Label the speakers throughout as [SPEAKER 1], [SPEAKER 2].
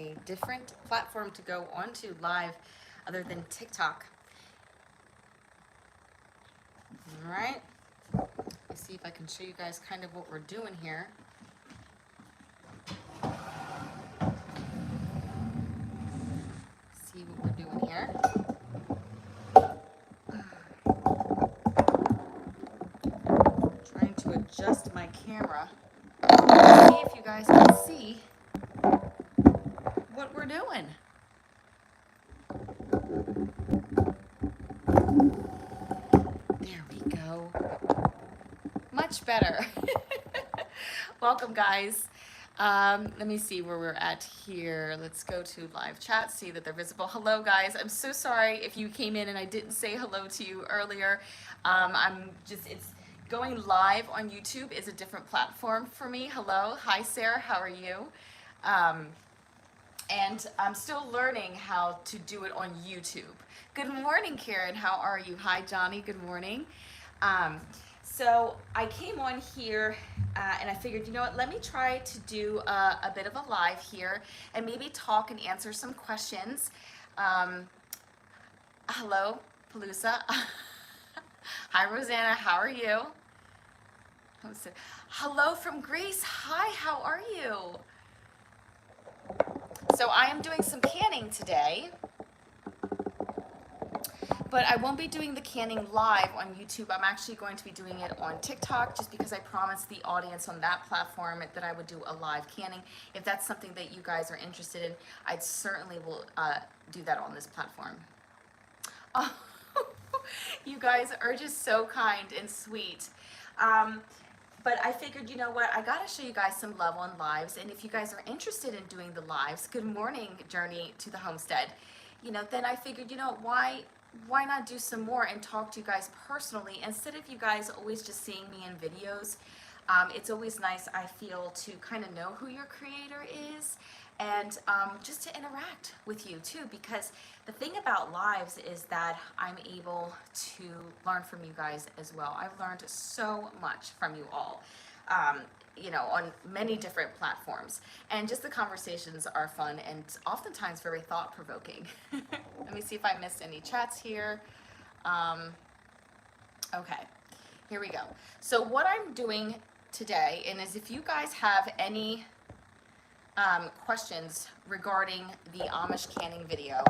[SPEAKER 1] a different platform to go onto live other than TikTok. All right. Let's see if I can show you guys kind of what we're doing here. See what we're doing here. Trying to adjust my camera. See if you guys can see what we're doing. There we go. Much better. Welcome, guys. Let me see where we're at here. Let's go to live chat, see that they're visible. Hello, guys. I'm so sorry if you came in and I didn't say hello to you earlier. It's going live on YouTube is a different platform for me. Hello. Hi, Sarah. How are you? And I'm still learning how to do it on YouTube. Good morning, Karen. How are you? Hi, Johnny. Good morning. So I came on here and I figured, you know what, let me try to do a bit of a live here and maybe talk and answer some questions. Hello, Palooza. Hi, Rosanna. How are you? Hello from Greece. Hi, how are you? So I am doing some canning today, but I won't be doing the canning live on YouTube. I'm actually going to be doing it on TikTok just because I promised the audience on that platform that I would do a live canning. If that's something that you guys are interested in, I certainly will do that on this platform. Oh, you guys are just so kind and sweet. But I figured, you know what, I gotta show you guys some love on lives, and if you guys are interested in doing the lives, good morning, Journey to the Homestead, you know, then I figured, you know, why not do some more and talk to you guys personally, instead of you guys always just seeing me in videos. It's always nice, I feel, to kind of know who your creator is, and just to interact with you too, because the thing about lives is that I'm able to learn from you guys as well. I've learned so much from you all, you know, on many different platforms, and just the conversations are fun and oftentimes very thought-provoking. Let me see if I missed any chats here. Okay, here we go. So what I'm doing today, and is if you guys have any questions regarding the Amish canning video,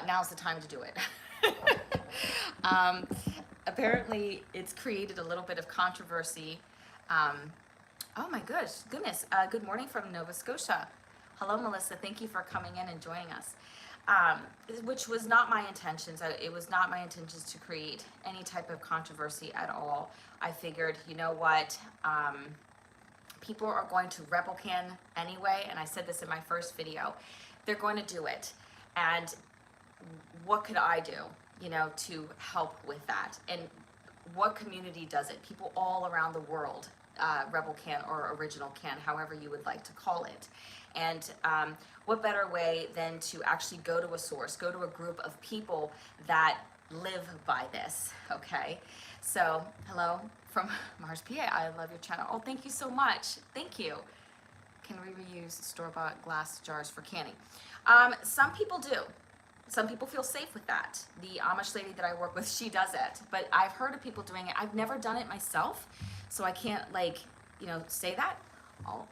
[SPEAKER 1] now's the time to do it. Apparently, it's created a little bit of controversy. Oh my goodness. Good morning from Nova Scotia. Hello, Melissa. Thank you for coming in and joining us. Which was not my intentions. It was not my intentions to create any type of controversy at all. I figured, you know what, people are going to rebel can anyway, and I said this in my first video. They're going to do it, and what could I do, you know, to help with that? And what community does it? People all around the world, rebel can or original can, however you would like to call it. And what better way than to actually go to a source, go to a group of people that live by this, okay? So, hello from Mars, PA. I love your channel. Oh, thank you so much. Thank you. Can we reuse store-bought glass jars for canning? Some people do. Some people feel safe with that. The Amish lady that I work with, she does it. But I've heard of people doing it. I've never done it myself, so I can't, like, you know, say that. I'll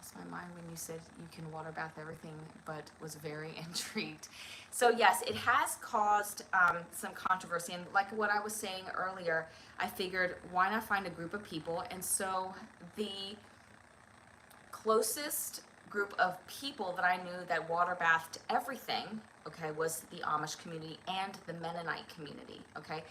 [SPEAKER 1] lost my mind when you said you can water bath everything, but was very intrigued. So yes, it has caused some controversy, and like what I was saying earlier, I figured why not find a group of people, and so the closest group of people that I knew that water bathed everything, okay, was the Amish community and the Mennonite community, okay?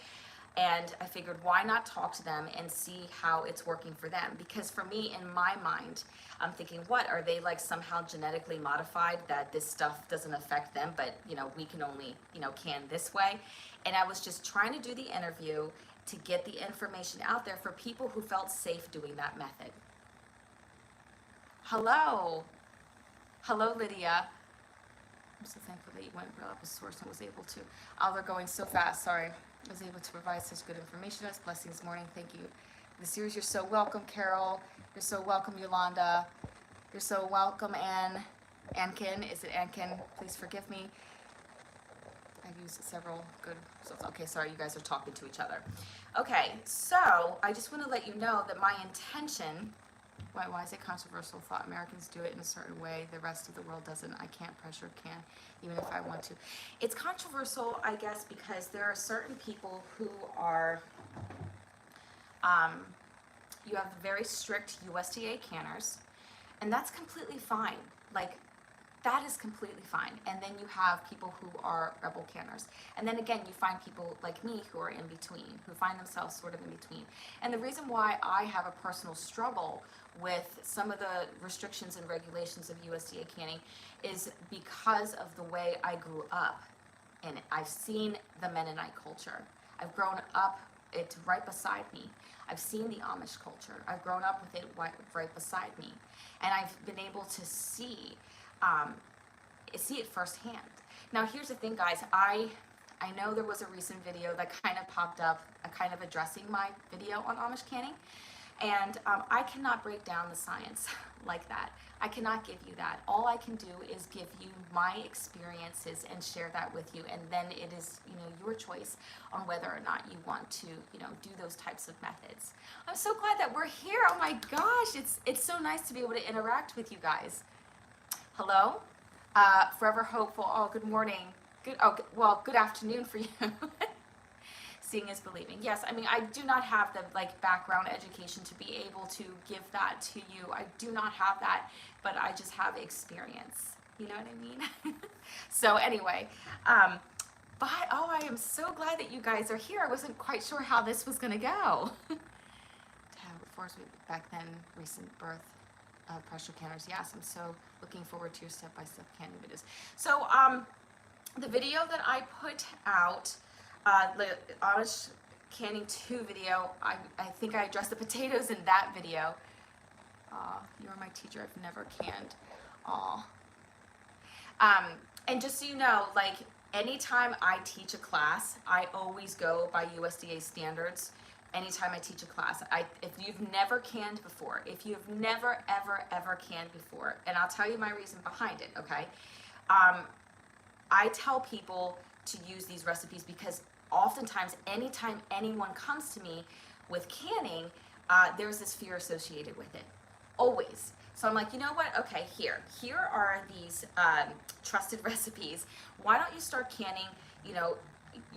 [SPEAKER 1] And I figured why not talk to them and see how it's working for them, because for me, in my mind, I'm thinking, what, are they like somehow genetically modified that this stuff doesn't affect them, but you know, we can only, you know, can this way? And I was just trying to do the interview to get the information out there for people who felt safe doing that method. Hello. Hello, Lydia. I'm so thankful that you went and brought up a source and was able to. Oh, they're going so fast, sorry. I was able to provide such good information. Us blessings morning. Thank you. The series, you're so welcome, Carol. You're so welcome, Yolanda. You're so welcome, Anne. Ankin, is it Ankin? Please forgive me. I've used several good results. Okay, sorry, you guys are talking to each other. Okay, so I just want to let you know that my intention, why is it controversial? Thought Americans do it in a certain way, the rest of the world doesn't. I can't pressure, can, even if I want to. It's controversial, I guess, because there are certain people who are, you have very strict USDA canners, and that's completely fine. Like, that is completely fine. And then you have people who are rebel canners. And then again, you find people like me who are in between, who find themselves sort of in between. And the reason why I have a personal struggle with some of the restrictions and regulations of USDA canning is because of the way I grew up in it. I've seen the Mennonite culture. I've grown up, it's right beside me. I've seen the Amish culture. I've grown up with it right beside me. And I've been able to see it firsthand. Now here's the thing, guys, I know there was a recent video that kind of popped up, kind of addressing my video on Amish canning, and I cannot break down the science like that. I cannot give you that. All I can do is give you my experiences and share that with you, and then it is, your choice on whether or not you want to, do those types of methods. I'm so glad that we're here. Oh my gosh, it's so nice to be able to interact with you guys. Hello, Forever Hopeful. Oh, good morning. Good afternoon for you. Seeing is believing. Yes, I mean, I do not have the background education to be able to give that to you. I do not have that, but I just have experience. You know what I mean? So anyway, I am so glad that you guys are here. I wasn't quite sure how this was gonna go. To have force back then, recent birth. Pressure canners. Yes, I'm so looking forward to your step-by-step canning videos. So the video that I put out, the Amish canning 2 video, I think I addressed the potatoes in that video. You're my teacher, I've never canned. And just so you know, anytime I teach a class, I always go by USDA standards. Anytime I teach a class, if you've never canned before, if you've never, ever canned before, and I'll tell you my reason behind it, okay? I tell people to use these recipes because oftentimes, anytime anyone comes to me with canning, there's this fear associated with it, always. So I'm like, you know what? Okay, here are these trusted recipes. Why don't you start canning,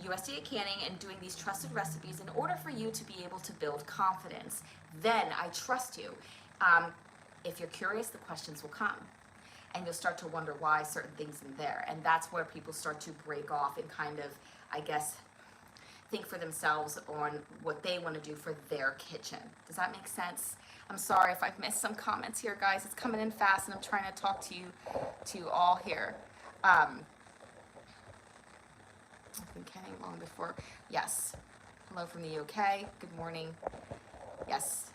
[SPEAKER 1] USDA canning and doing these trusted recipes in order for you to be able to build confidence. Then I trust you. If you're curious, the questions will come. And you'll start to wonder why certain things in there. And that's where people start to break off and kind of, I guess, think for themselves on what they want to do for their kitchen. Does that make sense? I'm sorry if I've missed some comments here, guys. It's coming in fast and I'm trying to talk to you all here. I've been canning long before. Yes. Hello from the UK. Good morning. Yes.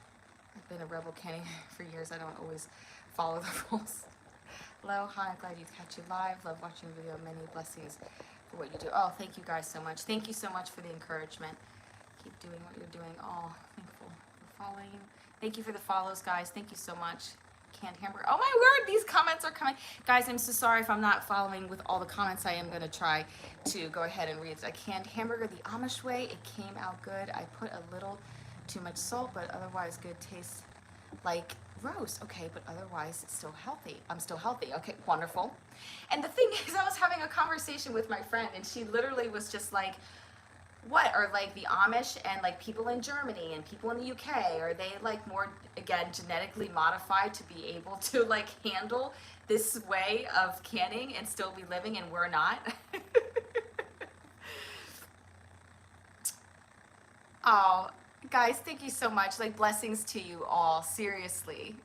[SPEAKER 1] I've been a rebel canning for years. I don't always follow the rules. Hello. Hi. I'm glad you catch you live. Love watching the video. Many blessings for what you do. Oh, thank you guys so much. Thank you so much for the encouragement. Keep doing what you're doing. Oh, thankful for following. Thank you for the follows, guys. Thank you so much. Canned hamburger. Oh my word, these comments are coming. Guys, I'm so sorry if I'm not following with all the comments. I am going to try to go ahead and read. A canned hamburger the Amish way. It came out good. I put a little too much salt, but otherwise good. Tastes like roast. Okay, but otherwise it's still healthy. I'm still healthy. Okay, wonderful. And the thing is, I was having a conversation with my friend, and she literally was just like, what are the Amish and people in Germany and people in the UK, are they more, again, genetically modified to be able to handle this way of canning and still be living, and we're not? Oh, guys, thank you so much. Blessings to you all, seriously.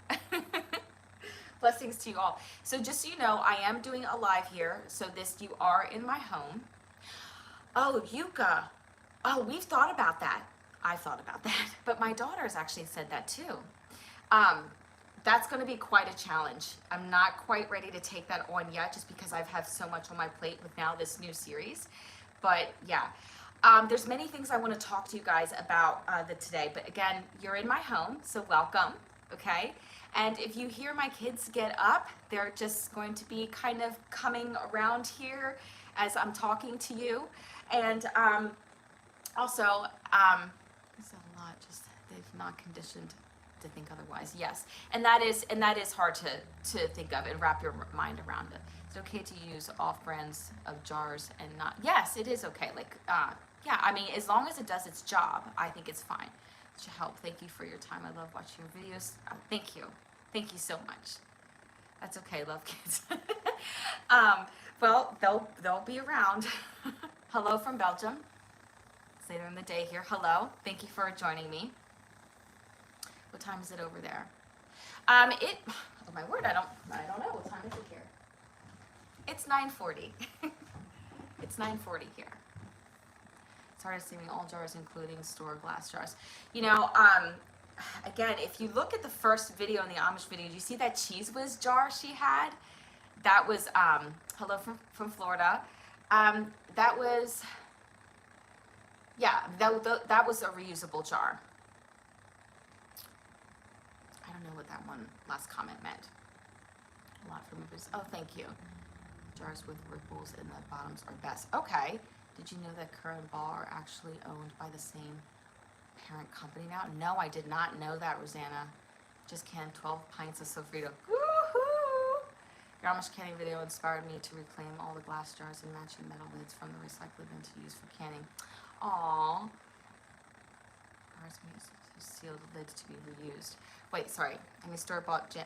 [SPEAKER 1] Blessings to you all. So just so you know, I am doing a live here. So you are in my home. Oh, Yuka. Oh, we've thought about that. I've thought about that. But my daughter has actually said that too. That's going to be quite a challenge. I'm not quite ready to take that on yet just because I've had so much on my plate with now this new series. But yeah, there's many things I want to talk to you guys about today. But again, you're in my home, so welcome, okay? And if you hear my kids get up, they're just going to be kind of coming around here as I'm talking to you. And also, there's a lot, just they've not conditioned to think otherwise. Yes, and that is hard to think of and wrap your mind around it. It's okay to use off brands of jars and not. Yes, it is okay. Like, yeah, I mean, as long as it does its job, I think it's fine. It should help. Thank you for your time. I love watching your videos. Thank you so much. That's okay, love kids. Well, they'll be around. Hello from Belgium. It's later in the day here. Hello. Thank you for joining me. What time is it over there? Oh my word, I don't know. What time is it here? It's 9:40. It's 9:40 here. Started saving all jars, including store glass jars. You know, again, if you look at the first video in the Amish video, do you see that Cheese Whiz jar she had? That was, hello from Florida. That was, yeah, that was a reusable jar. I don't know what that one last comment meant. A lot from members. Oh, thank you. Jars with ripples in the bottoms are best. Okay. Did you know that Kerr and Ball are actually owned by the same parent company now? No, I did not know that, Rosanna. Just canned 12 pints of Sofrito. Woohoo! Your Amish canning video inspired me to reclaim all the glass jars and matching metal lids from the recycled bin to use for canning. Aww. Sealed lids to be reused. Wait, sorry. I mean store-bought jam.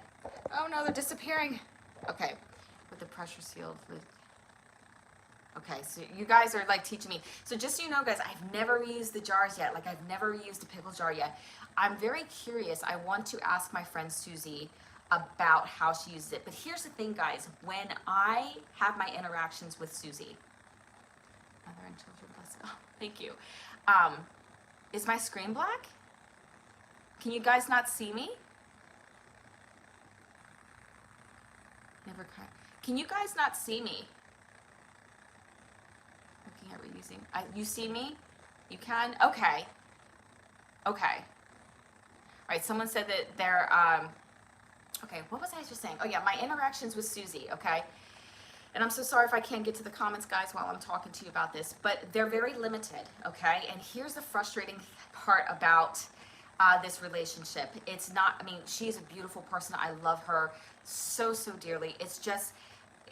[SPEAKER 1] Oh no, they're disappearing. Okay, with the pressure sealed lid. Okay, so you guys are like teaching me. So just so you know, guys, I've never reused the jars yet. Like I've never reused a pickle jar yet. I'm very curious. I want to ask my friend Susie about how she uses it. But here's the thing, guys. When I have my interactions with Susie, mother and children, bless. Oh, thank you. Is my screen black? Can you guys not see me? Never cry. Can you guys not see me? Looking at reusing. You see me? You can? Okay. Okay. All right, someone said that they're, okay, what was I just saying? Oh yeah, my interactions with Susie, okay? And I'm so sorry if I can't get to the comments, guys, while I'm talking to you about this, but they're very limited, okay? And here's the frustrating part about this relationship. It's not, I mean, she's a beautiful person. I love her so, so dearly. It's just,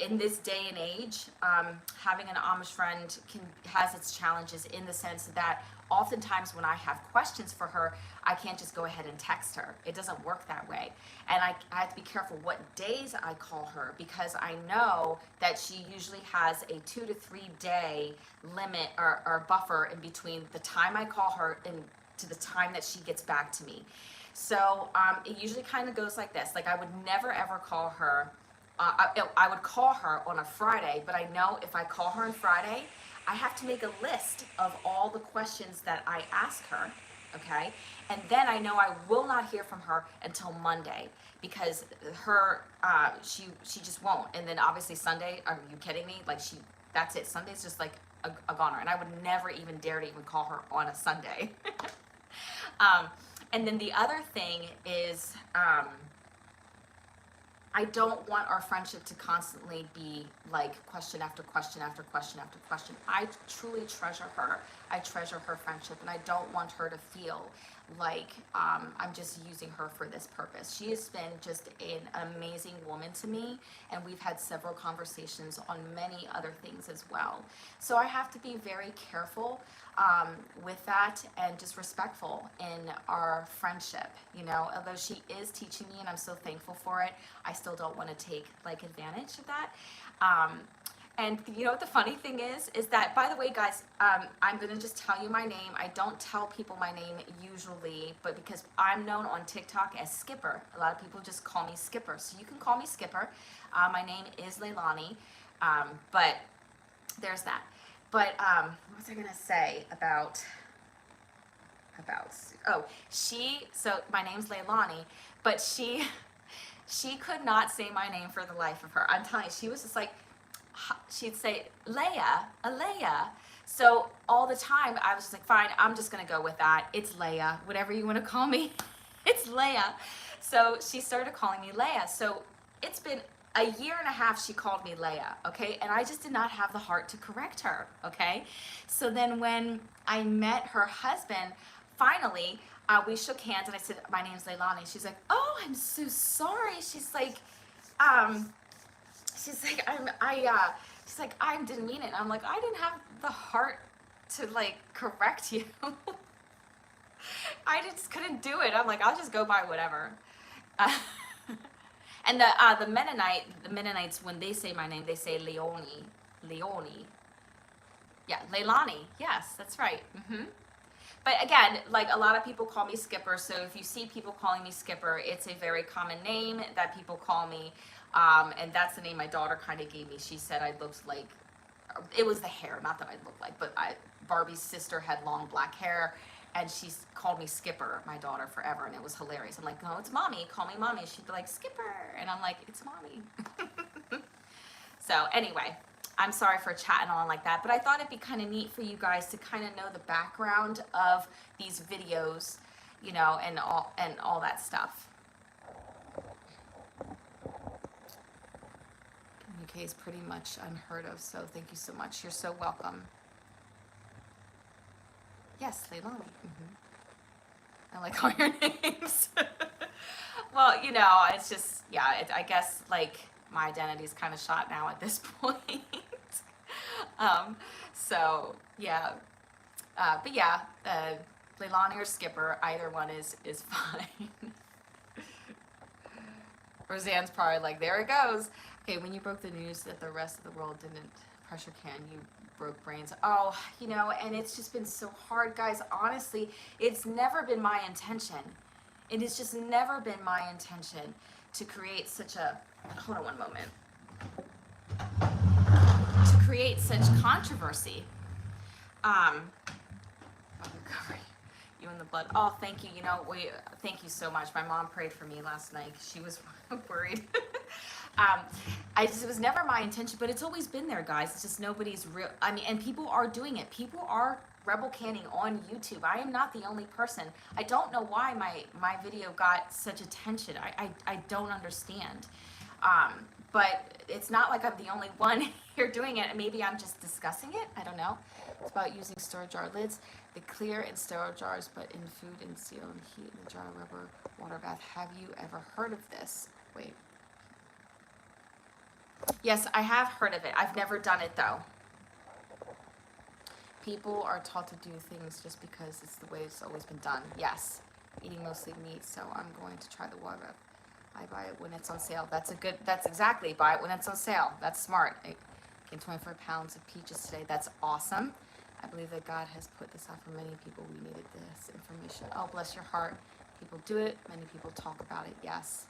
[SPEAKER 1] in this day and age, having an Amish friend has its challenges in the sense that oftentimes when I have questions for her, I can't just go ahead and text her. It doesn't work that way. And I have to be careful what days I call her because I know that she usually has a 2 to 3 day limit or buffer in between the time I call her and to the time that she gets back to me. So it usually kind of goes like this. Like I would never ever call her, I would call her on a Friday, but I know if I call her on Friday, I have to make a list of all the questions that I ask her, okay? And then I know I will not hear from her until Monday because she just won't. And then obviously Sunday, are you kidding me? Like that's it. Sunday's just like a goner. And I would never even dare to even call her on a Sunday. And then the other thing is, I don't want our friendship to constantly be like question after question after question after question. I truly treasure her. I treasure her friendship, and I don't want her to feel like I'm just using her for this purpose. She has been just an amazing woman to me, and we've had several conversations on many other things as well. So I have to be very careful with that and just respectful in our friendship. You know, although she is teaching me and I'm so thankful for it, I still don't want to take like advantage of that. And you know what the funny thing is that, by the way, guys, I'm going to just tell you my name. I don't tell people my name usually, but because I'm known on TikTok as Skipper. A lot of people just call me Skipper. So you can call me Skipper. My name is Leilani, but there's that. But what was I going to say about, oh, so my name's Leilani, but she could not say my name for the life of her. I'm telling you, she was just like, she'd say, Leia. So all the time, I was just like, fine, I'm just going to go with that. It's Leia, whatever you want to call me. It's Leia. So she started calling me Leia. So it's been a year and a half she called me Leia, okay? And I just did not have the heart to correct her, okay? So then when I met her husband, finally, we shook hands and I said, my name's Leilani. She's like, oh, I'm so sorry. Um, she's like, I didn't mean it. And I'm like, I didn't have the heart to like correct you. I just couldn't do it. I'm like, I'll just go by whatever. And the Mennonites, when they say my name, they say Leone. Yeah, Leilani. Yes, that's right. But again, like a lot of people call me Skipper. So if you see people calling me Skipper, it's a very common name that people call me. And that's the name my daughter kind of gave me. She said I looked like, it was the hair, not that I looked like, but Barbie's sister had long black hair. And she's called me Skipper, my daughter, forever, and it was hilarious. I'm like, no, it's mommy. Call me mommy. She'd be like, Skipper, and I'm like, it's mommy. So anyway, I'm sorry for chatting on like that, but I thought it'd be kind of neat for you guys to kind of know the background of these videos, you know, and all that stuff. UK is pretty much unheard of, so thank you so much. You're so welcome. Yes, Leilani. I like all your names. Well, you know, it's just, yeah, I guess like my identity is kind of shot now at this point. So yeah, but yeah, Leilani or Skipper, either one is fine. Roseanne's probably like, there it goes. Okay, when you broke the news that the rest of the world didn't pressure can, you broke brains. Oh, you know, and it's just been so hard, guys. Honestly, it's never been my intention. It has just never been my intention to create such a, hold on one moment, to create such controversy. You in the blood. Oh, thank you. You know, thank you so much. My mom prayed for me last night. She was worried. It was never my intention, but it's always been there, guys. It's just nobody's real. I mean, and people are doing it. People are rebel canning on YouTube. I am not the only person. I don't know why my video got such attention. I don't understand. But it's not like I'm the only one here doing it. Maybe I'm just discussing it. I don't know. It's about using storage jar lids. They clear in sterile jars, but in food and seal and heat in the jar rubber water bath. Have you ever heard of this? Wait. Yes, I have heard of it. I've never done it though. People are taught to do things just because it's the way it's always been done. Yes, eating mostly meat, so I'm going to try the water bath. I buy it when it's on sale. That's exactly, buy it when it's on sale. That's smart. I gained 25 pounds of peaches today. That's awesome. I believe that God has put this out for many people. We needed this information. Oh, bless your heart. People do it. Many people talk about it. Yes.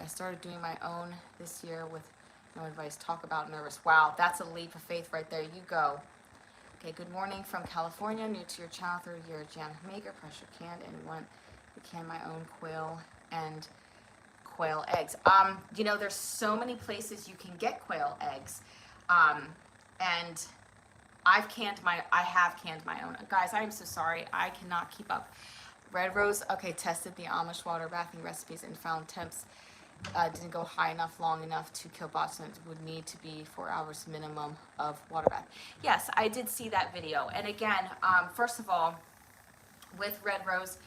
[SPEAKER 1] I started doing my own this year with no advice. Talk about nervous. Wow, that's a leap of faith right there. You go. Okay, good morning from California. New to your channel, third year Jan Maker, pressure canned and want to can my own quail and quail eggs. You know, there's so many places you can get quail eggs. And I have canned my own. Guys, I am so sorry. I cannot keep up. Red Rose, okay, tested the Amish water bathing recipes and found temps didn't go high enough, long enough to kill bots, and it would need to be 4 hours minimum of water bath. Yes, I did see that video. And again, first of all, with Red Rose,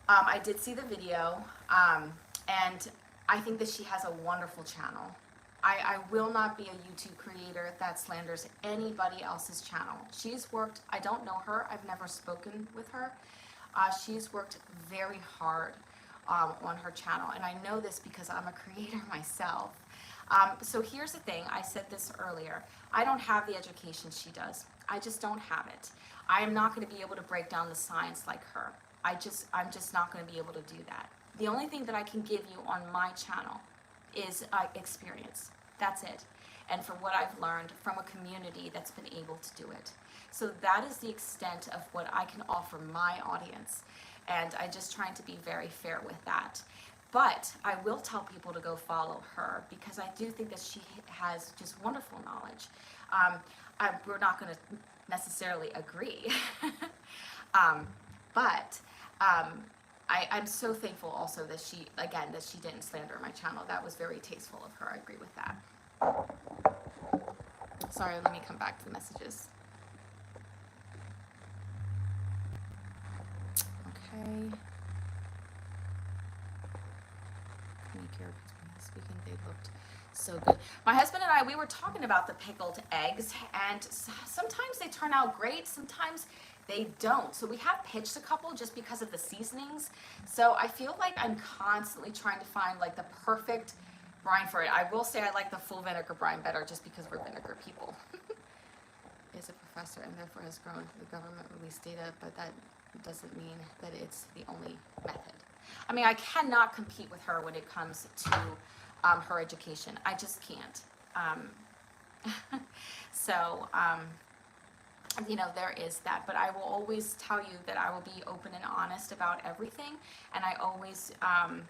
[SPEAKER 1] I did see the video, and I think that she has a wonderful channel. I will not be a YouTube creator that slanders anybody else's channel. She's worked, I don't know her, I've never spoken with her. She's worked very hard on her channel, and I know this because I'm a creator myself. So here's the thing, I said this earlier, I don't have the education she does. I just don't have it. I am not going to be able to break down the science like her. I'm just not going to be able to do that. The only thing that I can give you on my channel is experience. That's it. And from what I've learned from a community that's been able to do it. So that is the extent of what I can offer my audience. And I'm just trying to be very fair with that. But I will tell people to go follow her because I do think that she has just wonderful knowledge. We're not going to necessarily agree. But I'm so thankful also that that she didn't slander my channel. That was very tasteful of her. I agree with that. Sorry, let me come back to the messages. Okay. Speaking, they looked so good. My husband and I, we were talking about the pickled eggs, and sometimes they turn out great, sometimes they don't. So we have pitched a couple just because of the seasonings. So I feel like I'm constantly trying to find like the perfect brine for it. I will say I like the full vinegar brine better just because we're vinegar people. Is a professor and therefore has grown. The government released data, but that doesn't mean that it's the only method. I mean, I cannot compete with her when it comes to her education. I just can't. So, you know, there is that. But I will always tell you that I will be open and honest about everything. And I always really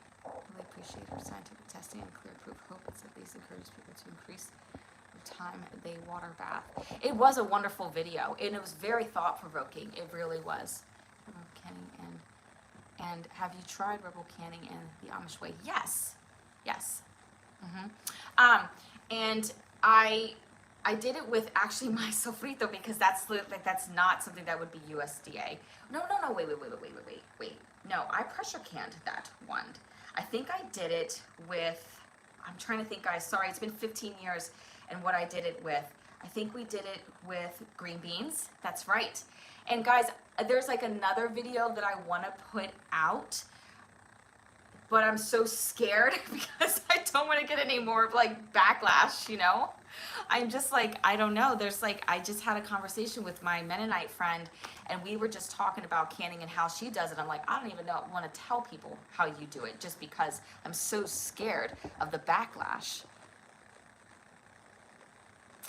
[SPEAKER 1] appreciate her scientific testing and clear proof. Hope it's at least encourages people to increase the time they water bath. It was a wonderful video, and it was very thought-provoking. It really was. And have you tried rebel canning in the Amish way? Yes, yes. And I did it with actually my sofrito because that's not something that would be USDA. No, wait. No, I pressure canned that one. I think I did it with, I'm trying to think, guys, sorry, it's been 15 years and what I did it with. I think we did it with green beans. That's right. And guys, there's like another video that I want to put out, but I'm so scared because I don't want to get any more like backlash, you know? I'm just like, I don't know. There's like, I just had a conversation with my Mennonite friend and we were just talking about canning and how she does it. I'm like, I don't even know, want to tell people how you do it just because I'm so scared of the backlash.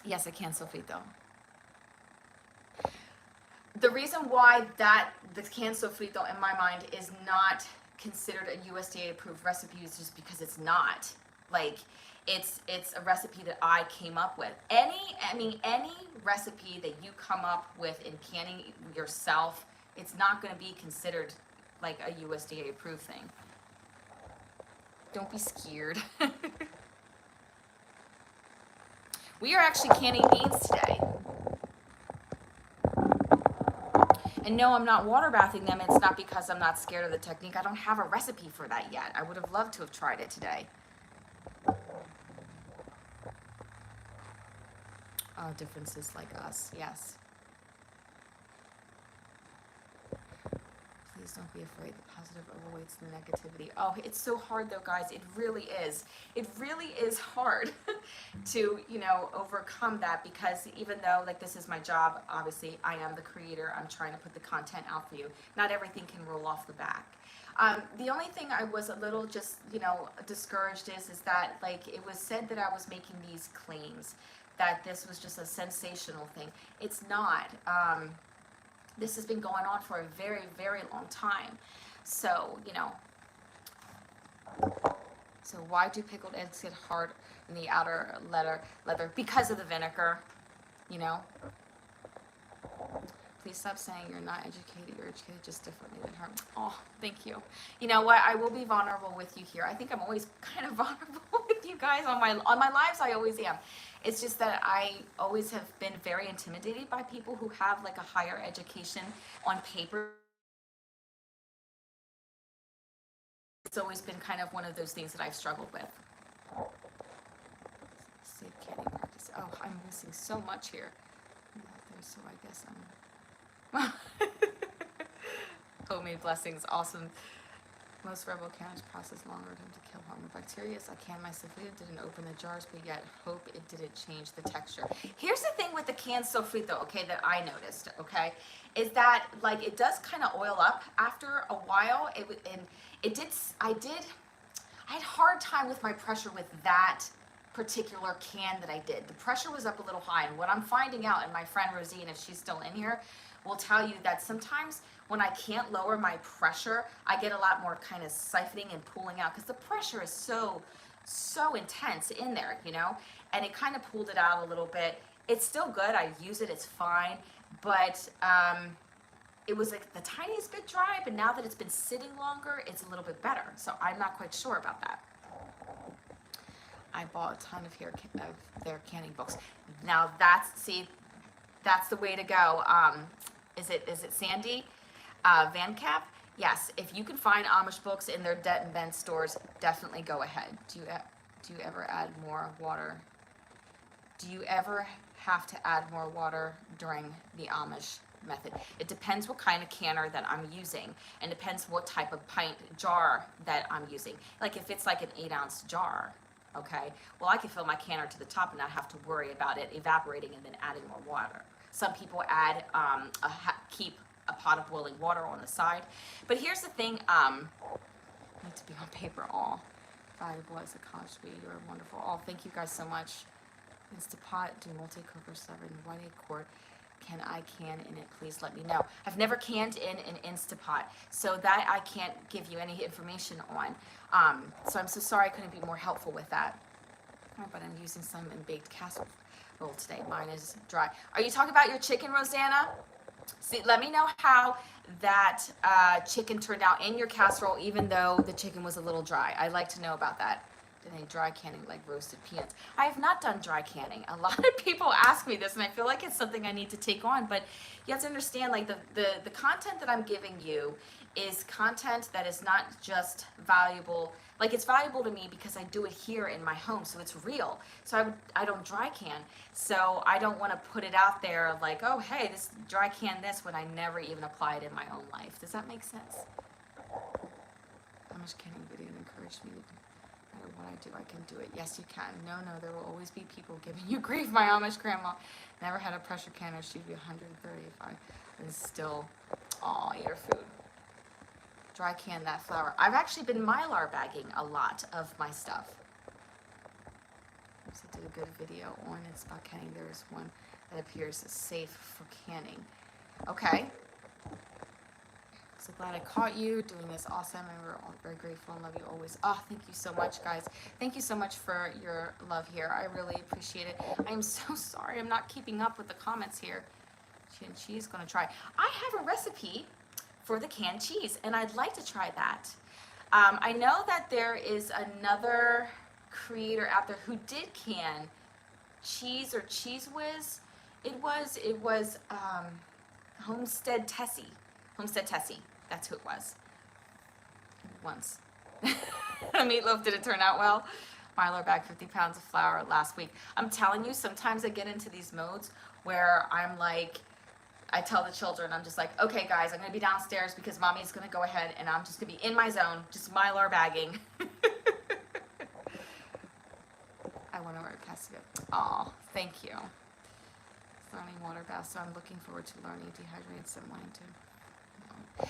[SPEAKER 1] Yes, I can, sofrito. The reason why the canned sofrito in my mind is not considered a USDA approved recipe is just because it's not. Like, it's a recipe that I came up with. Any recipe that you come up with in canning yourself, it's not going to be considered like a USDA approved thing. Don't be scared. We are actually canning beans today. And no, I'm not water bathing them. It's not because I'm not scared of the technique. I don't have a recipe for that yet. I would have loved to have tried it today. Differences like us, yes. Please don't be afraid. The positive overweights the negativity. Oh, it's so hard though, guys. It really is. It really is hard to, you know, overcome that because even though like this is my job, obviously I am the creator. I'm trying to put the content out for you. Not everything can roll off the back. The only thing I was a little just, you know, discouraged is that like it was said that I was making these claims that this was just a sensational thing. It's not. This has been going on for a very, very long time. So, you know, so why do pickled eggs get hard in the outer leather? Because of the vinegar, you know. Please stop saying you're not educated. You're educated just differently than her. Oh, thank you. You know what? I will be vulnerable with you here. I think I'm always kind of vulnerable with you guys on my lives. I always am. It's just that I always have been very intimidated by people who have like a higher education on paper. It's always been kind of one of those things that I've struggled with. Safe canning practice. Oh, I'm missing so much here. So I guess I'm homemade blessings, awesome. Most rebel canners process longer to kill harmful bacteria. So I canned my sofrito, didn't open the jars, but yet hope it didn't change the texture. Here's the thing with the canned sofrito, okay, that I noticed, okay, is that like it does kind of oil up after a while. I had a hard time with my pressure with that particular can that I did. The pressure was up a little high, and what I'm finding out, and my friend Rosine, if she's still in here, will tell you that sometimes when I can't lower my pressure, I get a lot more kind of siphoning and pulling out because the pressure is so intense in there, you know, and it kind of pulled it out a little bit. It's still good. I use it. It's fine. But it was like the tiniest bit dry, but now that it's been sitting longer, it's a little bit better. So I'm not quite sure about that. I bought a ton of their canning books. Now that's the way to go. Is it Sandy Van Cap? Yes, if you can find Amish books in their Debt and Bend stores, definitely go ahead. Do you ever add more water? Do you ever have to add more water during the Amish method? It depends what kind of canner that I'm using, and depends what type of pint jar that I'm using. Like if it's like an 8-ounce jar, okay, well I can fill my canner to the top and not have to worry about it evaporating and then adding more water. Some people add keep a pot of boiling water on the side. But here's the thing, need to be on paper. All valuable as a college sweetie. You're wonderful. Oh, thank you guys so much. Instapot, do multi-cooker 7, 1/8 quart. Can I can in it? Please let me know. I've never canned in an Instapot, so that I can't give you any information on. So I'm so sorry I couldn't be more helpful with that. Oh, but I'm using some in baked casserole today. Mine is dry. Are you talking about your chicken, Rosanna? See, let me know how that chicken turned out in your casserole, even though the chicken was a little dry. I'd like to know about that. Did any dry canning like roasted peanuts? I have not done dry canning. A lot of people ask me this, and I feel like it's something I need to take on, but you have to understand, like, the content that I'm giving you is content that is not just valuable. Like, it's valuable to me because I do it here in my home, so it's real. So I don't dry can, so I don't want to put it out there like, oh, hey, this dry can this, when I never even apply it in my own life. Does that make sense? How much canning video encouraged me to do? No matter what I do, I can do it. Yes, you can. No, there will always be people giving you grief. My Amish grandma never had a pressure canner. She'd be 130 if I was still, eat her food. Dry can that flour. I've actually been Mylar bagging a lot of my stuff. I did a good video on it's about canning. There is one that appears safe for canning. Okay. So glad I caught you doing this. Awesome, and we're all very grateful and love you always. Oh, thank you so much, guys. Thank you so much for your love here. I really appreciate it. I am so sorry I'm not keeping up with the comments here. She's gonna try. I have a recipe for the canned cheese, and I'd like to try that. I know that there is another creator out there who did can cheese or Cheese Whiz. It was Homestead Tessie. Homestead Tessie. That's who it was. Once. A meatloaf didn't turn out well. Mylar bagged 50 pounds of flour last week. I'm telling you, sometimes I get into these modes where I'm like, I tell the children, I'm just like, okay guys, I'm gonna be downstairs because mommy's gonna go ahead and I'm just gonna be in my zone, just Mylar bagging. I went over to Cassia. Oh, thank you. Learning water bath, so I'm looking forward to learning dehydrated some wanting to.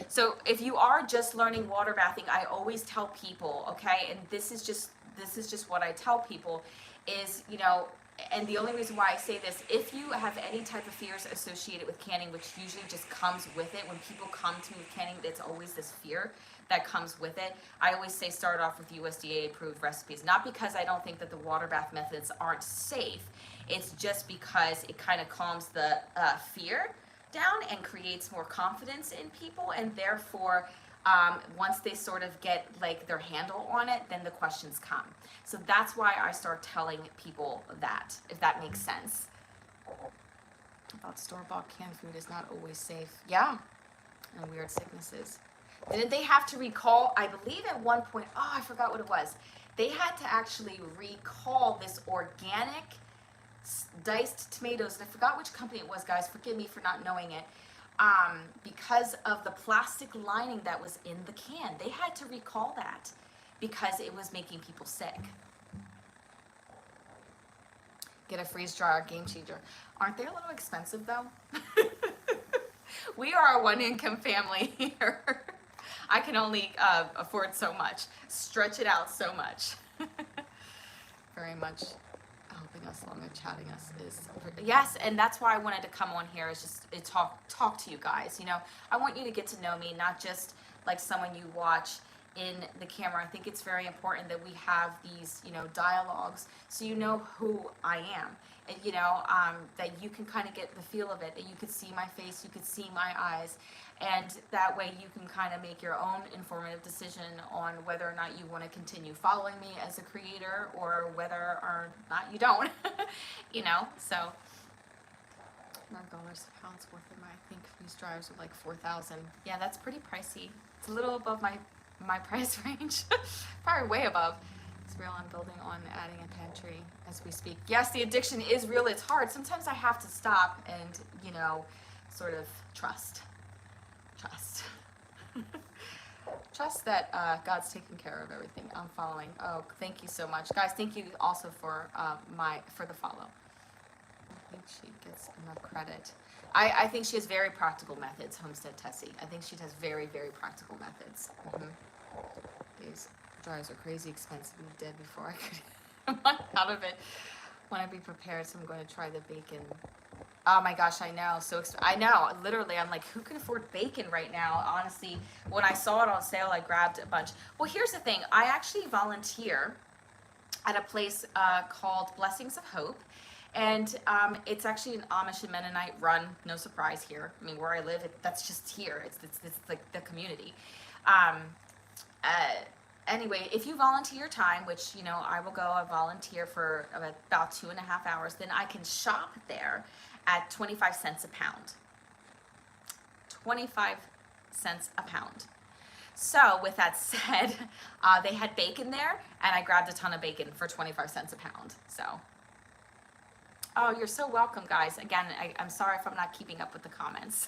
[SPEAKER 1] So if you are just learning water bathing, I always tell people, okay, and this is just what I tell people is, and the only reason why I say this, if you have any type of fears associated with canning, which usually just comes with it, when people come to me with canning, it's always this fear that comes with it. I always say start off with USDA approved recipes, not because I don't think that the water bath methods aren't safe. It's just because it kind of calms the fear down and creates more confidence in people, and therefore once they sort of get like their handle on it, then the questions come. So that's why I start telling people that, if that makes sense. About store-bought canned food is not always safe. Yeah, and weird sicknesses. Didn't they have to recall, I believe at one point, I forgot what it was. They had to actually recall this organic diced tomatoes, and I forgot which company it was, guys, forgive me for not knowing it, because of the plastic lining that was in the can. They had to recall that because it was making people sick. Get a freeze dryer, game changer. Aren't they a little expensive though? We are a one-income family here. I can only afford so much, stretch it out so much. Very much helping us along and chatting us is, yes, and that's why I wanted to come on here, is just talk to you guys. I want you to get to know me, not just like someone you watch in the camera. I think it's very important that we have these, you know, dialogues, so you know who I am, and you know, that you can kind of get the feel of it, that you could see my face, you could see my eyes, and that way you can kind of make your own informative decision on whether or not you want to continue following me as a creator, or whether or not you don't. You know, so $9 a pound's worth of my, I think these dryers are like 4,000. Yeah, that's pretty pricey. It's a little above my price range. Probably way above. It's real. I'm building on adding a pantry as we speak. Yes, the addiction is real. It's hard. Sometimes I have to stop and, you know, sort of trust. Trust that God's taking care of everything. I'm following. Oh, thank you so much, guys. Thank you also for the follow. I think she gets enough credit. I think she has very practical methods, Homestead Tessie. I think she has very, very practical methods. These dryers are crazy expensive and dead before I could get out of it. Want to be prepared, so I'm going to try the bacon. Oh my gosh, I know. I know. Literally, I'm like, who can afford bacon right now? Honestly, when I saw it on sale, I grabbed a bunch. Well, here's the thing. I actually volunteer at a place called Blessings of Hope. And it's actually an Amish and Mennonite run, no surprise here. I mean, where I live, that's just here. It's like the community. Anyway, if you volunteer your time, which, you know, I will go, I volunteer for about 2.5 hours, then I can shop there at 25 cents a pound. 25 cents a pound. So with that said, they had bacon there, and I grabbed a ton of bacon for 25 cents a pound. So. Oh, you're so welcome, guys. Again, I'm sorry if I'm not keeping up with the comments.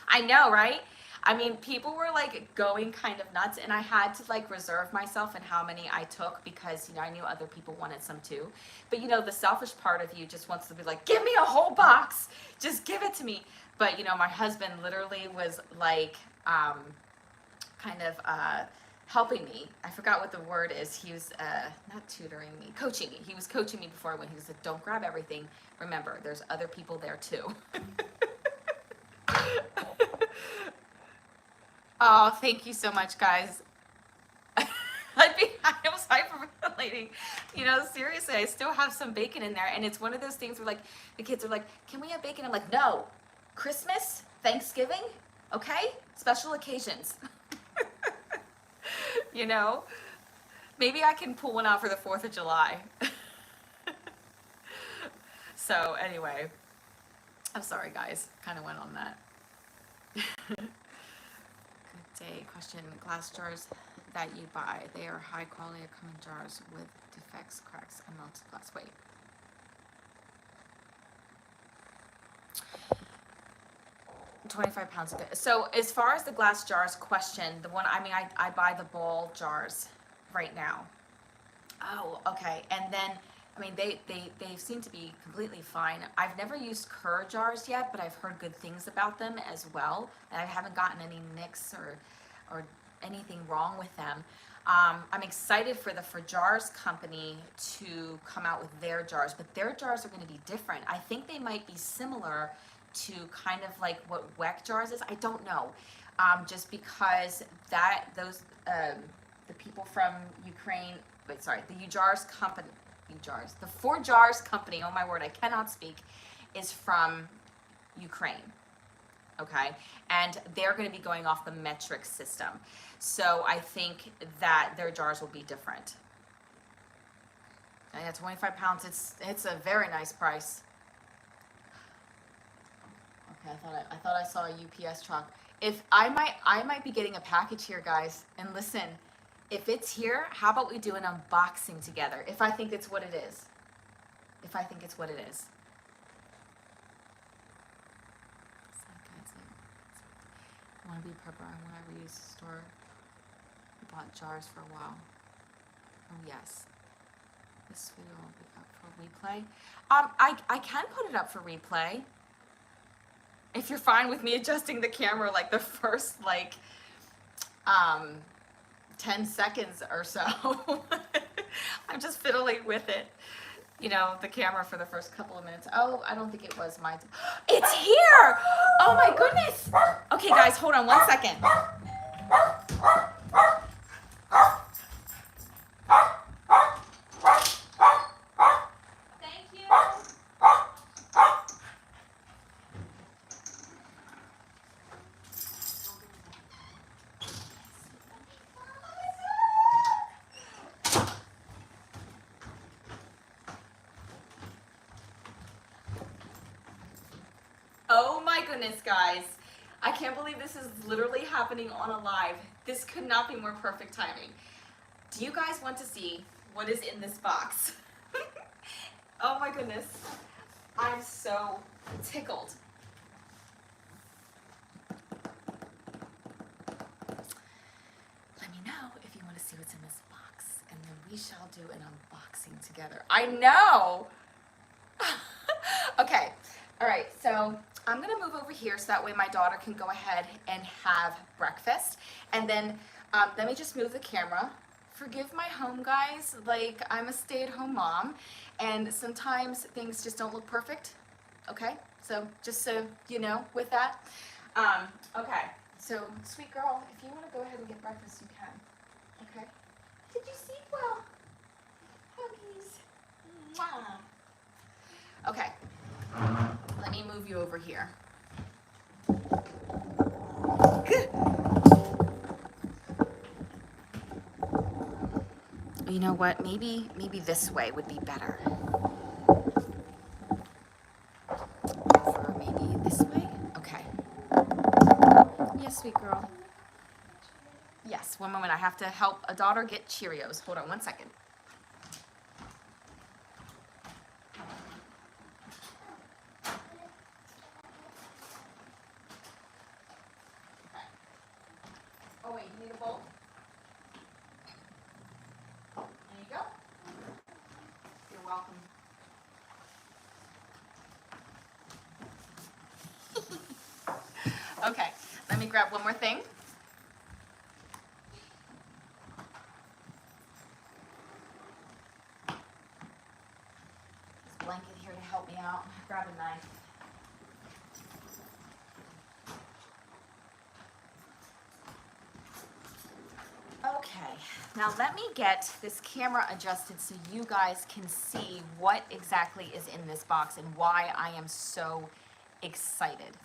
[SPEAKER 1] I know, right? I mean, people were like going kind of nuts, and I had to like reserve myself in how many I took because, you know, I knew other people wanted some too. But, you know, the selfish part of you just wants to be like, give me a whole box. Just give it to me. But, you know, my husband literally was like kind of helping me. I forgot what the word is. He was not tutoring me, coaching me. He was coaching me before I went. He said, don't grab everything. Remember, there's other people there too. Oh, thank you so much, guys. I was hyperventilating. You know, seriously, I still have some bacon in there. And it's one of those things where like the kids are like, can we have bacon? I'm like, no. Christmas, Thanksgiving, okay? Special occasions. You know, maybe I can pull one out for the 4th of July. So anyway, I'm sorry, guys. Kind of went on that. Good day. Question. Glass jars that you buy, they are high quality or come in jars with defects, cracks, and melted glass. Wait. £25 a bit. So as far as the glass jars question, the one, I mean, I buy the ball jars right now. Oh, okay. And then, I mean, they seem to be completely fine. I've never used Kerr jars yet, but I've heard good things about them as well. And I haven't gotten any nicks or anything wrong with them. I'm excited for the For Jars company to come out with their jars, but their jars are going to be different. I think they might be similar to kind of like what WEC jars is. I don't know, just because the people from Ukraine, the UJars company, the For Jars company, oh my word, I cannot speak, is from Ukraine, okay? And they're going to be going off the metric system. So I think that their jars will be different. And yeah, 25 pounds, it's a very nice price. I thought I saw a UPS truck. If I might be getting a package here, guys. And listen, if it's here, how about we do an unboxing together? If I think it's what it is. If I think it's what it is. I want to be a prepper. I want to reuse the store. I bought jars for a while. Oh yes. This video will be up for replay. I can put it up for replay. If you're fine with me adjusting the camera like the first 10 seconds or so. I'm just fiddling with it. You know, the camera for the first couple of minutes. Oh, I don't think it was mine. It's here! Oh my goodness! Okay guys, hold on 1 second. my goodness, guys. I can't believe this is literally happening on a live. This could not be more perfect timing. Do you guys want to see what is in this box? Oh my goodness. I'm so tickled. Let me know if you want to see what's in this box, and then we shall do an unboxing together. I know. Okay. All right. So I'm going to move over here so that way my daughter can go ahead and have breakfast. And then let me just move the camera. Forgive my home, guys. Like, I'm a stay-at-home mom, and sometimes things just don't look perfect. Okay? So just so you know with that. Okay. So, sweet girl, if you want to go ahead and get breakfast, you can. Okay? Did you sleep well? Huggies. Mwah. Okay. Let me move you over here. You know what? Maybe this way would be better. Or maybe this way? Okay. Yes, sweet girl. Yes, one moment. I have to help a daughter get Cheerios. Hold on one second. Oh, wait, you need a bowl? There you go. You're welcome. Okay, let me grab one more thing. This blanket here to help me out. Grab a knife. Okay, now let me get this camera adjusted so you guys can see what exactly is in this box and why I am so excited.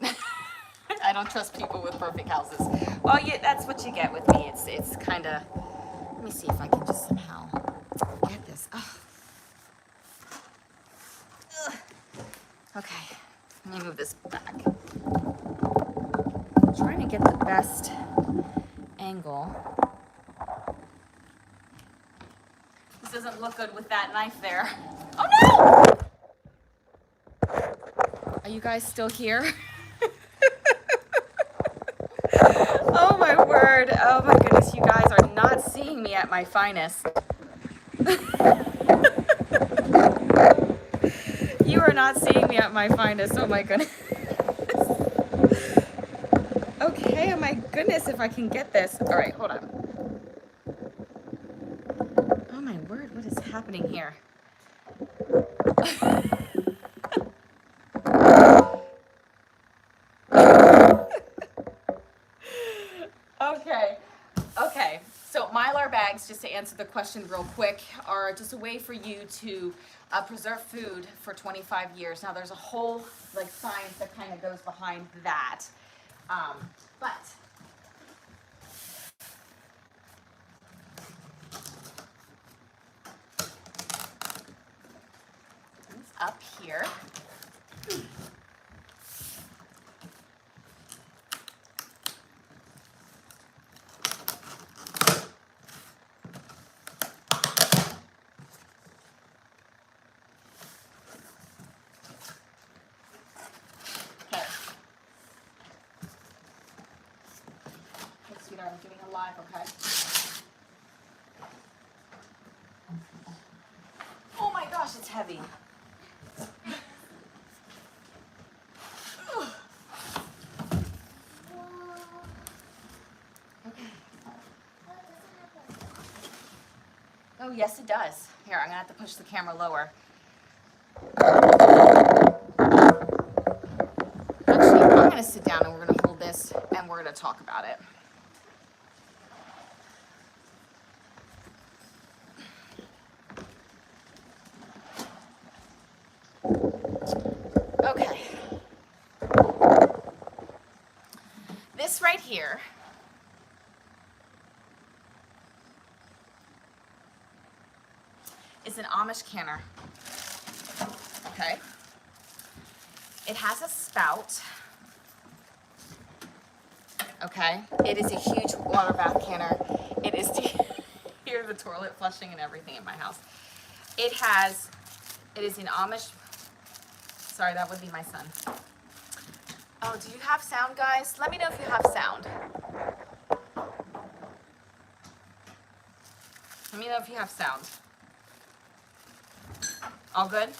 [SPEAKER 1] I don't trust people with perfect houses. Well, yeah, that's what you get with me. It's kind of, let me see if I can just somehow get this. Oh. Ugh. Okay, let me move this back. I'm trying to get the best angle. This doesn't look good with that knife there. Oh no! Are you guys still here? Oh my word. Oh my goodness, you guys are not seeing me at my finest. You are not seeing me at my finest. Oh my goodness. Okay, oh my goodness, if I can get this. All right, hold on. Oh my word, what is happening here? Okay. So Mylar bags, just to answer the question real quick, are just a way for you to preserve food for 25 years. Now there's a whole like science that kind of goes behind that, but it's up here. Sweetheart, I'm doing it live, okay? Oh my gosh, it's heavy. Okay. Oh, yes, it does. Here, I'm gonna have to push the camera lower. Actually, I'm gonna sit down and we're gonna hold this and we're gonna talk about it. Okay. This right here is an Amish canner. Okay. It has a spout. Okay, it is a huge water bath canner. It is to hear the toilet flushing and everything in my house. It is an Amish, sorry, that would be my son. Oh, do you have sound, guys? Let me know if you have sound. Let me know if you have sound. All good?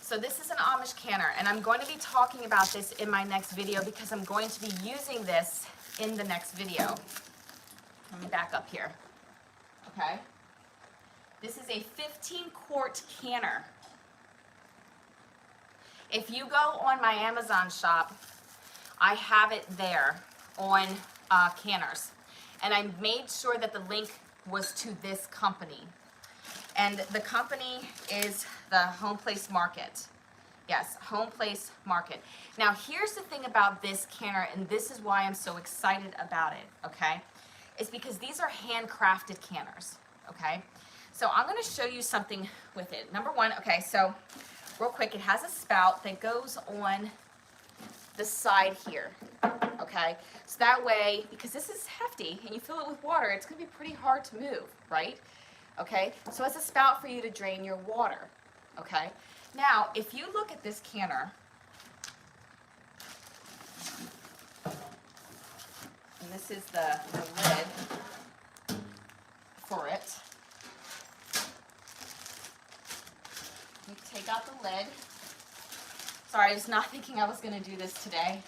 [SPEAKER 1] So this is an Amish canner, and I'm going to be talking about this in my next video because I'm going to be using this in the next video. Let me back up here. Okay. This is a 15-quart canner. If you go on my Amazon shop, I have it there on canners. And I made sure that the link was to this company. And the company is the Home Place Market. Yes, Home Place Market. Now, here's the thing about this canner, and this is why I'm so excited about it, okay? It's because these are handcrafted canners, okay? So I'm gonna show you something with it. Number one, okay, so real quick, it has a spout that goes on the side here, okay? So that way, because this is hefty and you fill it with water, it's gonna be pretty hard to move, right? Okay, so it's a spout for you to drain your water, okay? Now, if you look at this canner, and this is the lid for it. You take out the lid. Sorry, I was not thinking I was gonna do this today.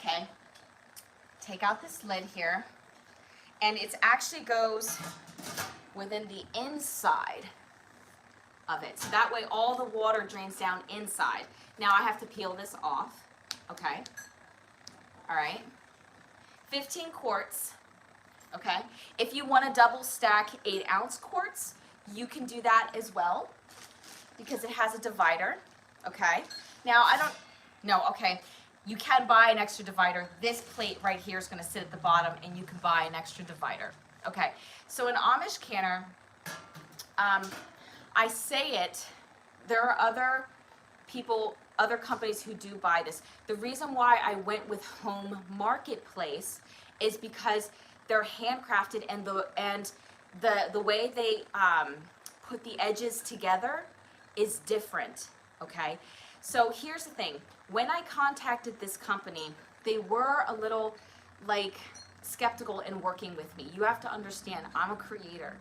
[SPEAKER 1] Okay, take out this lid here, and it actually goes within the inside of it. So that way all the water drains down inside. Now I have to peel this off, okay? All right, 15 quarts, okay? If you want to double stack 8-ounce quarts, you can do that as well because it has a divider, okay? Now okay. You can buy an extra divider. This plate right here is going to sit at the bottom, and you can buy an extra divider. Okay, so an Amish canner, I say it, there are other people, other companies who do buy this. The reason why I went with Home Marketplace is because they're handcrafted, and the way they put the edges together is different, okay? So here's the thing. When I contacted this company, they were a little like skeptical in working with me. You have to understand, I'm a creator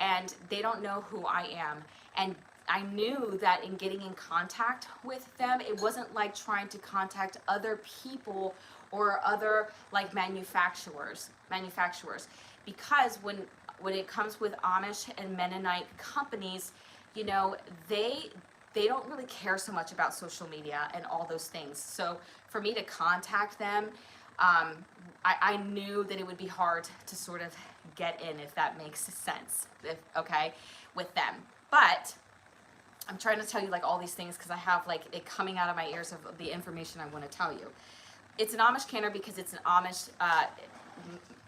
[SPEAKER 1] and they don't know who I am. And I knew that in getting in contact with them, it wasn't like trying to contact other people or other like manufacturers. Because when it comes with Amish and Mennonite companies, you know, they don't really care so much about social media and all those things. So for me to contact them, I knew that it would be hard to sort of get in, if that makes sense, okay, with them. But I'm trying to tell you like all these things because I have like it coming out of my ears of the information I want to tell you. It's an Amish canner because it's an Amish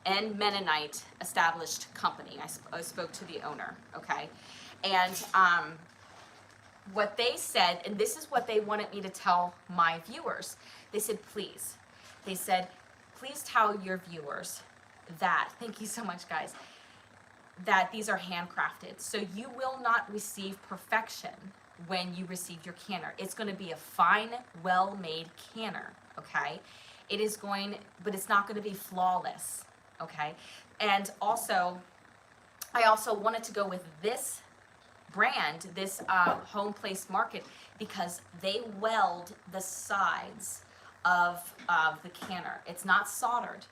[SPEAKER 1] and Mennonite established company. I spoke to the owner, okay? And what they said, and this is what they wanted me to tell my viewers, they said, please tell your viewers that, thank you so much guys, that these are handcrafted. So you will not receive perfection when you receive your canner. It's going to be a fine, well-made canner, okay? It is going, but it's not going to be flawless, okay? And also, I also wanted to go with this brand, this Home Place Market, because they weld the sides of the canner. It's not soldered,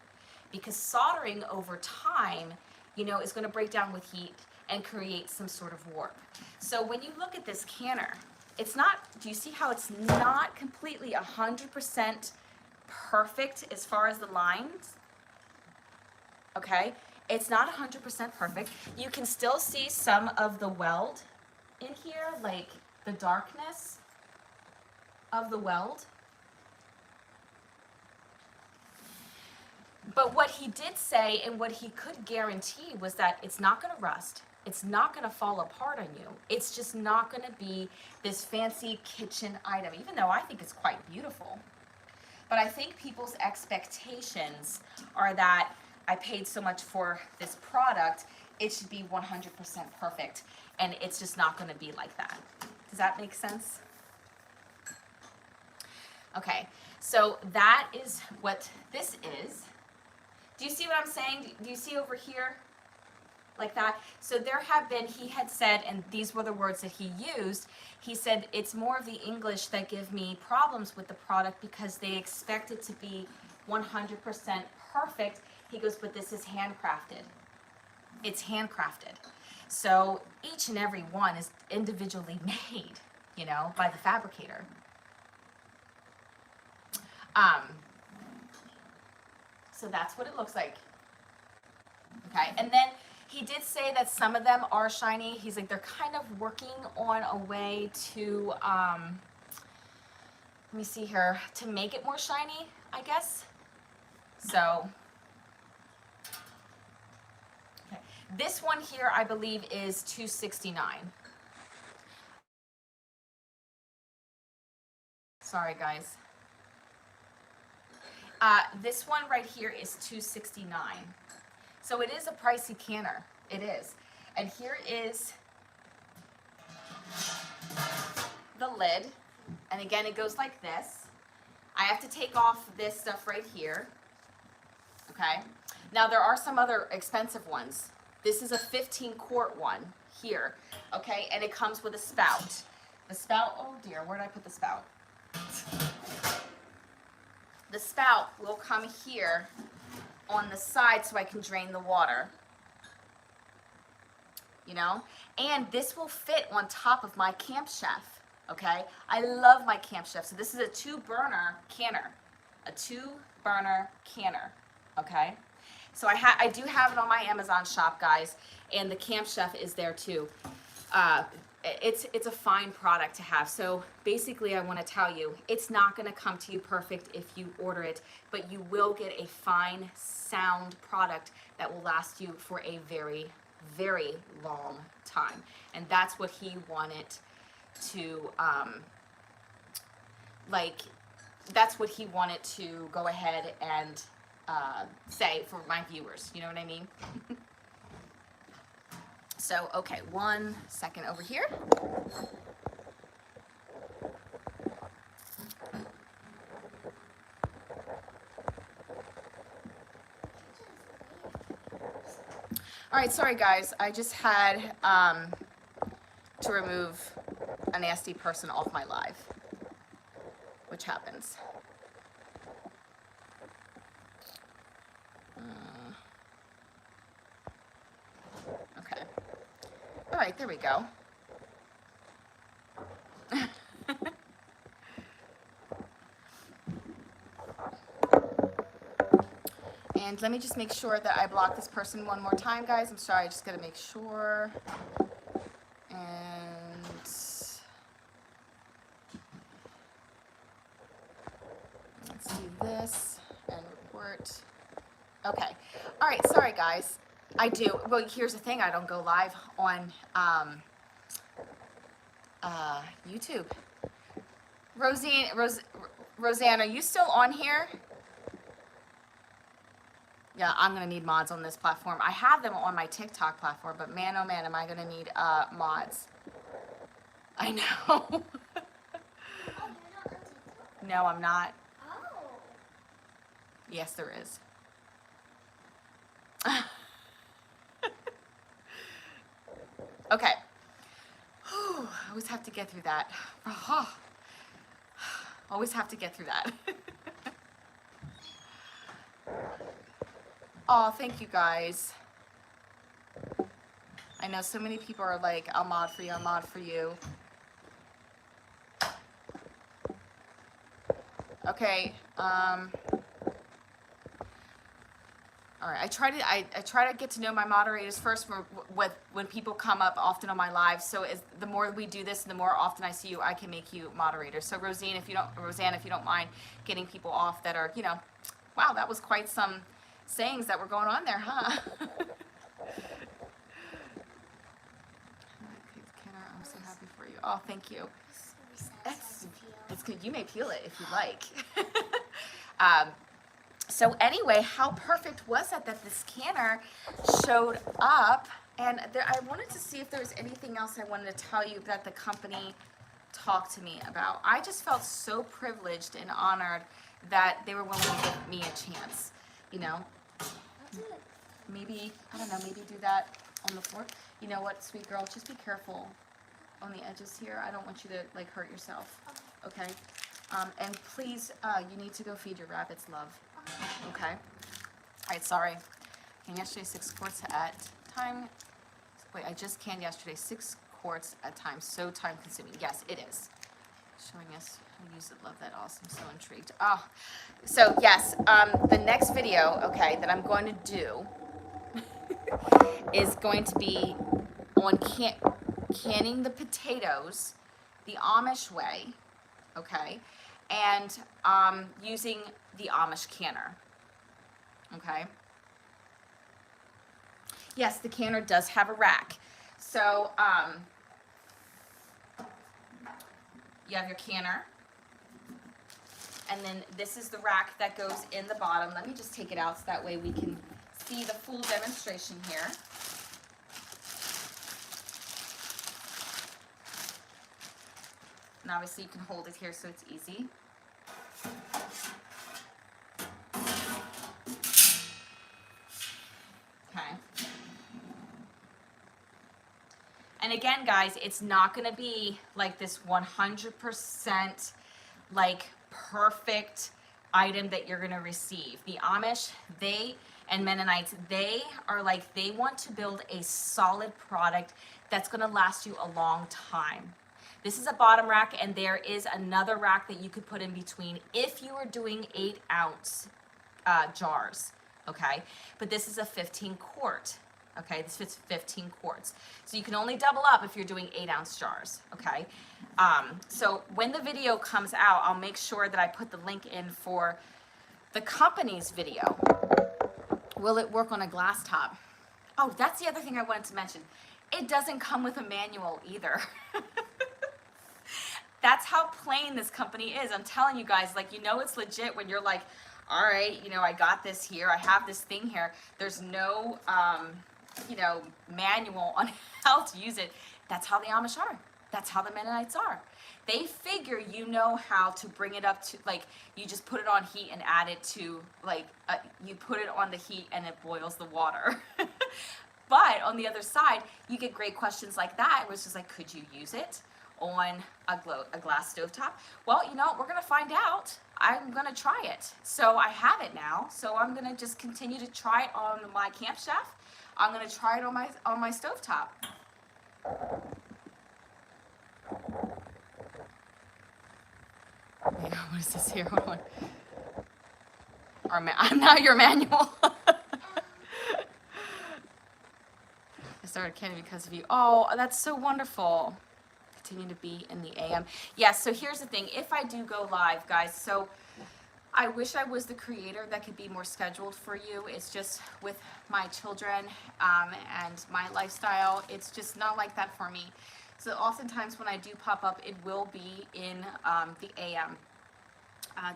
[SPEAKER 1] because soldering over time, you know, is going to break down with heat and create some sort of warp. So when you look at this canner, it's not, do you see how it's not completely 100% perfect as far as the lines? Okay, it's not 100% perfect. You can still see some of the weld in here, like the darkness of the weld. But what he did say and what he could guarantee was that it's not going to rust. It's not going to fall apart on you. It's just not going to be this fancy kitchen item, even though I think it's quite beautiful. But I think people's expectations are that I paid so much for this product, it should be 100% perfect. And it's just not going to be like that. Does that make sense? Okay, so that is what this is. Do you see what I'm saying? Do you see over here? Like that? So there have been, he had said, and these were the words that he used, he said, it's more of the English that give me problems with the product because they expect it to be 100% perfect. He goes, but this is handcrafted. It's handcrafted. So each and every one is individually made, you know, by the fabricator. So that's what it looks like. Okay, and then he did say that some of them are shiny. He's like, they're kind of working on a way to, let me see here, to make it more shiny, I guess. So, okay. This one here, I believe, is $269. Sorry, guys. This one right here is $269. So it is a pricey canner. It is. And here is the lid. And again, it goes like this. I have to take off this stuff right here. Okay. Now there are some other expensive ones. This is a 15-quart one here. Okay. And it comes with a spout. The spout, oh dear, where did I put the spout? The spout will come here on the side so I can drain the water, you know, and this will fit on top of my Camp Chef. Okay, I love my Camp Chef. So this is a 2-burner canner, okay. So I do have it on my Amazon shop, guys, and the Camp Chef is there too. It's a fine product to have. So basically, I want to tell you, it's not going to come to you perfect if you order it, but you will get a fine, sound product that will last you for a very, very long time. And that's what he wanted to, that's what he wanted to go ahead and say for my viewers. You know what I mean? So, okay, 1 second over here. All right, sorry guys, I just had to remove a nasty person off my live, which happens. Okay. All right, there we go. And let me just make sure that I block this person one more time, guys. I'm sorry, I just gotta make sure. And let's do this and report. Okay. All right, sorry guys. I do. Well, here's the thing. I don't go live on YouTube. Roseanne, are you still on here? Yeah, I'm going to need mods on this platform. I have them on my TikTok platform, but man, oh man, am I going to need mods. I know. No, I'm not. Oh. Yes, there is. Okay. Whew, I always have to get through that. Oh, always have to get through that. Oh, thank you guys. I know so many people are like, I'll mod for you, I'll mod for you. Okay, all right, I try to get to know my moderators first when people come up often on my live. So the more we do this, the more often I see you, I can make you moderators. So Roseanne, if you don't mind getting people off that are, you know, wow, that was quite some sayings that were going on there, huh? I'm so happy for you. Oh, thank you. It's good. You may peel it if you like. So anyway, how perfect was that this canner showed up? And I wanted to see if there was anything else I wanted to tell you that the company talked to me about. I just felt so privileged and honored that they were willing to give me a chance. You know, maybe, I don't know, maybe do that on the floor. You know what, sweet girl, just be careful on the edges here. I don't want you to like hurt yourself, okay? And please, you need to go feed your rabbits, love, okay? All right, sorry. And yesterday, 6 quarts at time. Wait, I just canned yesterday, 6 quarts at time. So time consuming. Yes, it is. Showing us how to use it. Love that. Awesome. So intrigued. Oh, so yes, the next video, okay, that I'm going to do is going to be on canning the potatoes the Amish way, okay, and using the Amish canner, okay. Yes, the canner does have a rack. So you have your canner, and then this is the rack that goes in the bottom. Let me just take it out so that way we can see the full demonstration here. And obviously you can hold it here so it's easy. Okay. And again, guys, it's not going to be like this 100% like perfect item that you're going to receive. The Amish, and Mennonites, they are like, they want to build a solid product that's going to last you a long time. This is a bottom rack, and there is another rack that you could put in between if you are doing 8-ounce jars, okay? But this is a 15 quart, okay? This fits 15 quarts. So you can only double up if you're doing 8-ounce jars, okay? So when the video comes out, I'll make sure that I put the link in for the company's video. Will it work on a glass top? Oh, that's the other thing I wanted to mention. It doesn't come with a manual either. That's how plain this company is. I'm telling you guys, like, you know it's legit when you're like, all right, you know, I got this here. I have this thing here. There's no, you know, manual on how to use it. That's how the Amish are. That's how the Mennonites are. They figure you know how to bring it up to, like, you just put it on heat and add it to, like, you put it on the heat and it boils the water. But on the other side, you get great questions like that. It was just like, could you use it on a glass stovetop? Well, you know, we're gonna find out. I'm gonna try it. So I have it now. So I'm gonna just continue to try it on my Camp Chef. I'm gonna try it on my stovetop. Wait, what is this here? Hold on. I'm now your manual. I started canning because of you. Oh, that's so wonderful. Continue to be in the AM. Yes, so here's the thing. If I do go live, guys, so I wish I was the creator that could be more scheduled for you. It's just with my children and my lifestyle, it's just not like that for me. So oftentimes when I do pop up, it will be in the AM.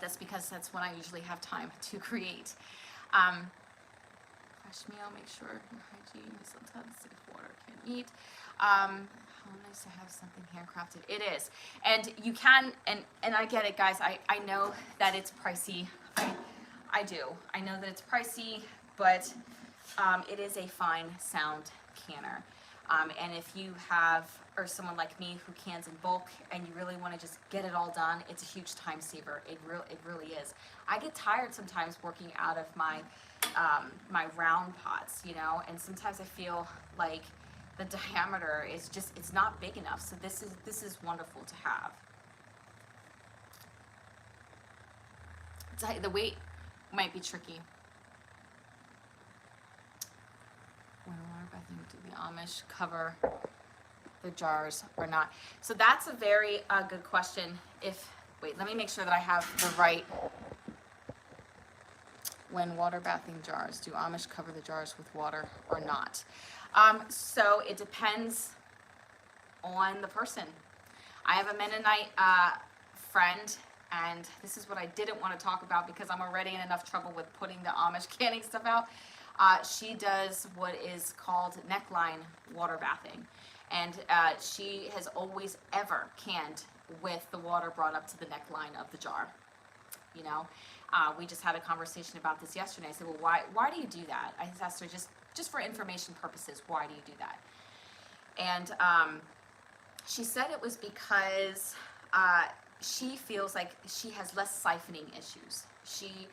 [SPEAKER 1] That's because that's when I usually have time to create. Fresh meal, make sure your hygiene is sometimes safe water can eat. How nice to have something handcrafted. It is. And you can, and I get it, guys. I know that it's pricey. I do. I know that it's pricey, but it is a fine sound canner. And if you have, or someone like me who cans in bulk and you really want to just get it all done, it's a huge time saver. It really is. I get tired sometimes working out of my my round pots, you know, and sometimes I feel like the diameter is just, it's not big enough. So this is wonderful to have. The weight might be tricky. When water bathing, do the Amish cover the jars or not? So that's a very good question. Wait, let me make sure that I have the right when water bathing jars? Do Amish cover the jars with water or not? So it depends on the person. I have a Mennonite friend, and this is what I didn't want to talk about because I'm already in enough trouble with putting the Amish canning stuff out. She does what is called neckline water bathing, and she has always ever canned with the water brought up to the neckline of the jar. You know, we just had a conversation about this yesterday. I said, well, why do you do that? I asked her just for information purposes, why do you do that? And she said it was because she feels like she has less siphoning issues. She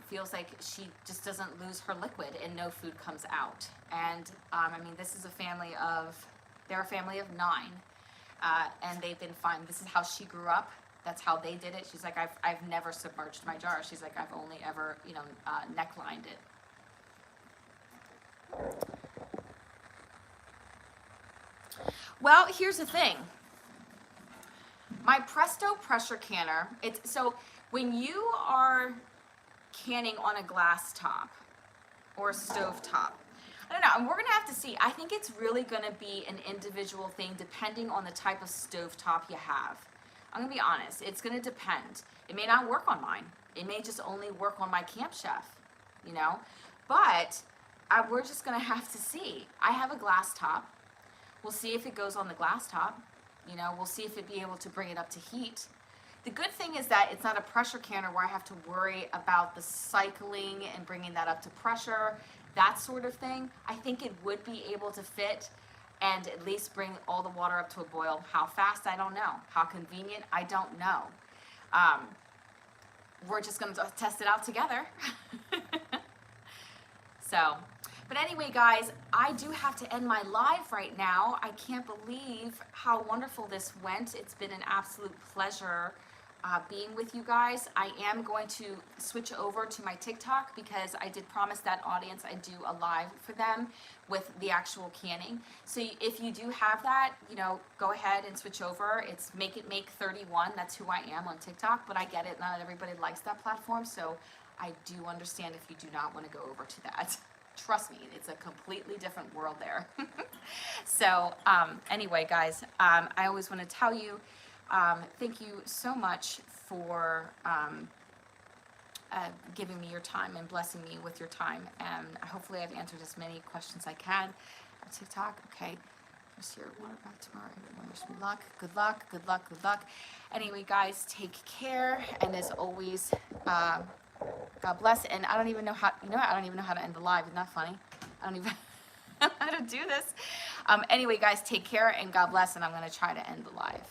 [SPEAKER 1] feels like she just doesn't lose her liquid and no food comes out. And I mean, this is they're a family of 9, and they've been fine. This is how she grew up. That's how they did it. She's like, I've never submerged my jar. She's like, I've only ever, necklined it. Well, here's the thing. My Presto pressure canner, so when you are canning on a glass top or a stove top, I don't know, and we're gonna have to see. I think it's really gonna be an individual thing depending on the type of stove top you have. I'm gonna be honest, it's gonna depend. It may not work on mine. It may just only work on my Camp Chef, but we're just gonna have to see. I have a glass top. We'll see if it goes on the glass top. We'll see if it'd be able to bring it up to heat. The good thing is that it's not a pressure canner where I have to worry about the cycling and bringing that up to pressure, that sort of thing. I think it would be able to fit and at least bring all the water up to a boil. How fast, I don't know. How convenient, I don't know. We're just gonna test it out together. But anyway, guys, I do have to end my live right now. I can't believe how wonderful this went. It's been an absolute pleasure being with you guys. I am going to switch over to my TikTok because I did promise that audience I'd do a live for them with the actual canning. So if you do have that, go ahead and switch over. It's Makeitmake 31. That's who I am on TikTok, but I get it. Not everybody likes that platform, so I do understand if you do not want to go over to that. Trust me, it's a completely different world there. So anyway, guys, I always want to tell you, thank you so much for giving me your time and blessing me with your time. And hopefully I've answered as many questions I can. TikTok, okay. First year, water back tomorrow. Everyone wish me luck. Good luck, good luck, good luck. Anyway, guys, take care. And as always, God bless. And I don't even know how, I don't even know how to end the live. Isn't that funny? I don't even know how to do this. Anyway, guys, take care and God bless. And I'm going to try to end the live.